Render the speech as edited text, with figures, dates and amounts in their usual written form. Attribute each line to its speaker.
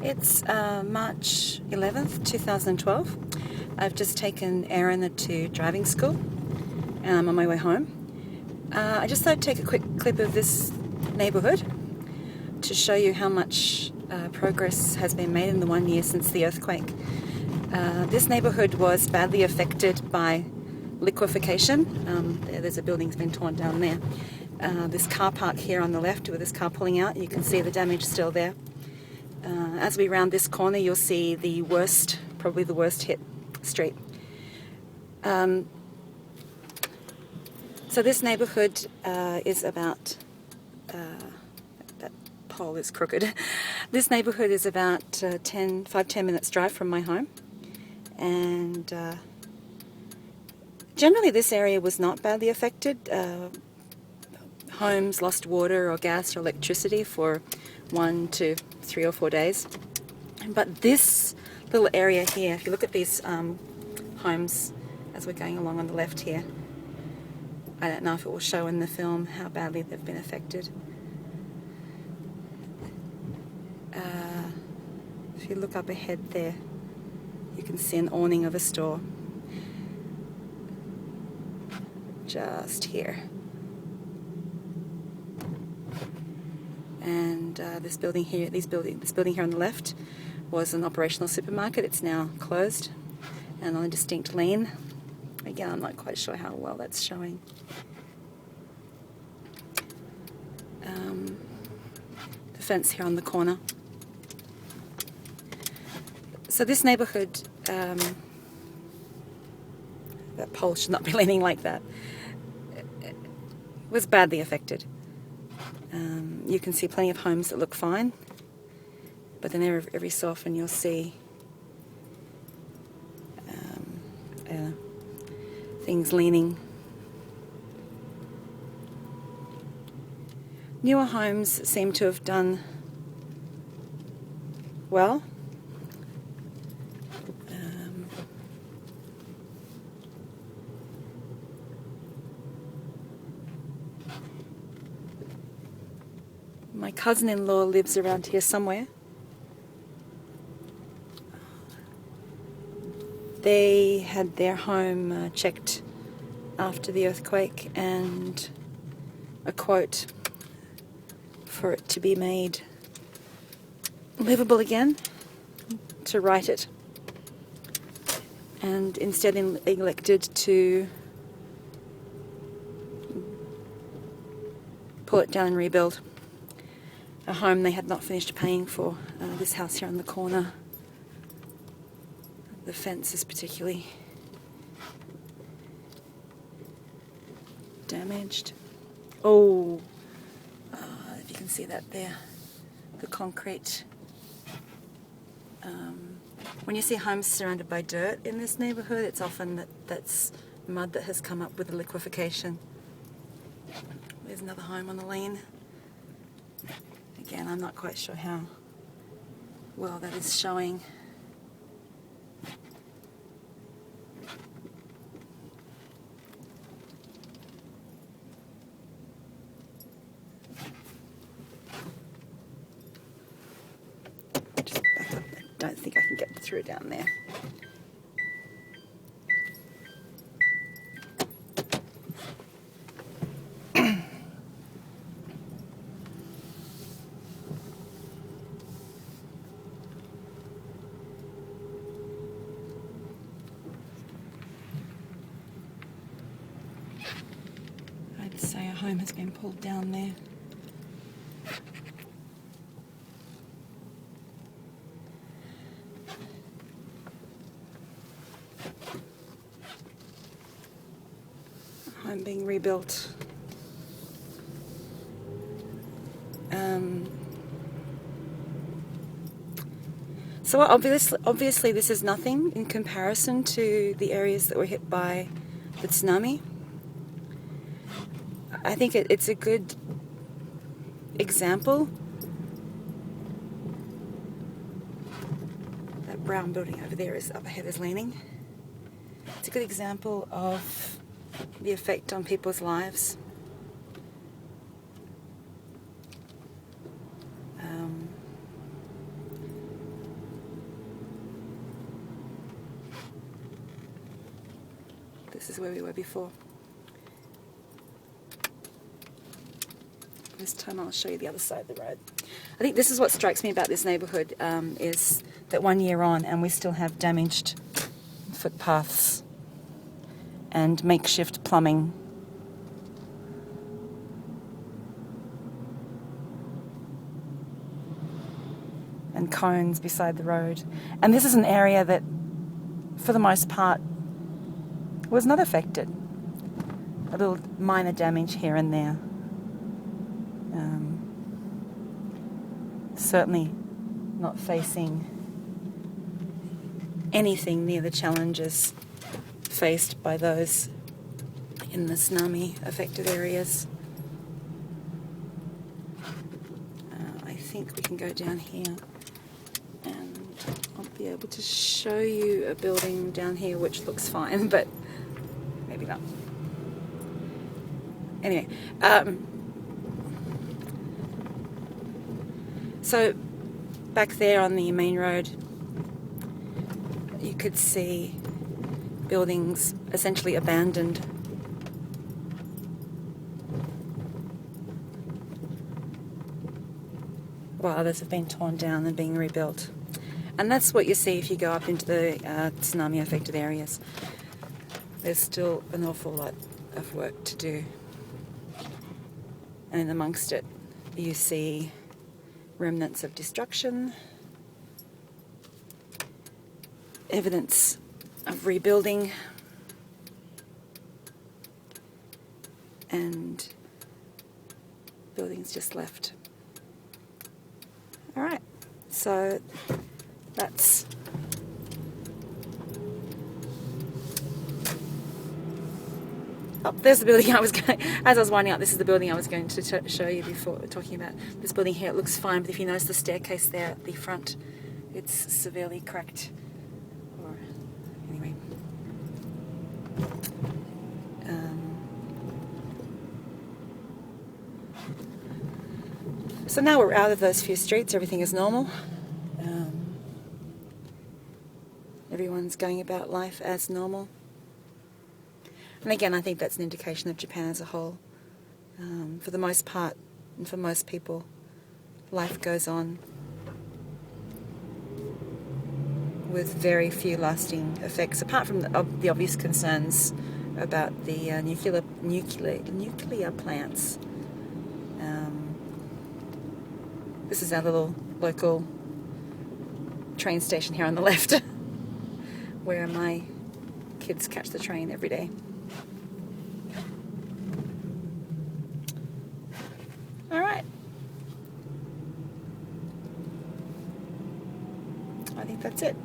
Speaker 1: It's March 11th, 2012. I've just taken Erin to driving school and I'm on my way home. I just thought I'd take a quick clip of this neighbourhood to show you how much progress has been made in the 1 year since the earthquake. This neighbourhood was badly affected by liquefaction. There's a building's been torn down there. This car park here on the left with this car pulling out, you can see the damage still there. As we round this corner, you'll see the worst, probably the worst hit street. So this neighbourhood is about, that pole is crooked. This neighbourhood is about 5-10 minutes drive from my home. And generally this area was not badly affected. Homes lost water or gas or electricity for 1 to 3 or 4 days. But this little area here, if you look at these homes as we're going along on the left here, I don't know if it will show in the film how badly they've been affected. If you look up ahead there, you can see an awning of a store just here. And this building here on the left was an operational supermarket. It's now closed and on a distinct lane. Again, I'm not quite sure how well that's showing. The fence here on the corner. So this neighbourhood, that pole should not be leaning like that, was badly affected. You can see plenty of homes that look fine, but then every so often you'll see things leaning. Newer homes seem to have done well. My cousin-in-law lives around here somewhere. They had their home checked after the earthquake and a quote for it to be made livable again, to right it, and instead elected to pull it down and rebuild a home they had not finished paying for. This house here on the corner, the fence is particularly damaged. Oh, if you can see that there, the concrete. When you see homes surrounded by dirt in this neighbourhood, it's often that's mud that has come up with the liquefaction. There's another home on the lane. Again, I'm not quite sure how well that is showing. Just back up. I don't think I can get through down there. I'd say a home has been pulled down there. A home being rebuilt. So obviously this is nothing in comparison to the areas that were hit by the tsunami. I think it's a good example. That brown building over there is up ahead is leaning. It's a good example of the effect on people's lives. This is where we were before. This time I'll show you the other side of the road. I think this is what strikes me about this neighbourhood, is that 1 year on and we still have damaged footpaths and makeshift plumbing. And cones beside the road. And this is an area that, for the most part, was not affected. A little minor damage here and there. Certainly not facing anything near the challenges faced by those in the tsunami affected areas. I think we can go down here and I'll be able to show you a building down here which looks fine, but maybe not. Anyway, so back there on the main road, you could see buildings essentially abandoned. While others have been torn down and being rebuilt. And that's what you see if you go up into the tsunami affected areas. There's still an awful lot of work to do. And amongst it, you see remnants of destruction, evidence of rebuilding, and buildings just left. All right, so that's there's the building I was going, as I was winding up, this is the building I was going to show you before, talking about this building here. It looks fine, but if you notice the staircase there at the front, it's severely cracked. Or, anyway. So now we're out of those few streets, everything is normal. Everyone's going about life as normal. And again, I think that's an indication of Japan as a whole. For the most part, and for most people, life goes on with very few lasting effects, apart from the obvious concerns about the nuclear plants. This is our little local train station here on the left, where my kids catch the train every day. All right. I think that's it.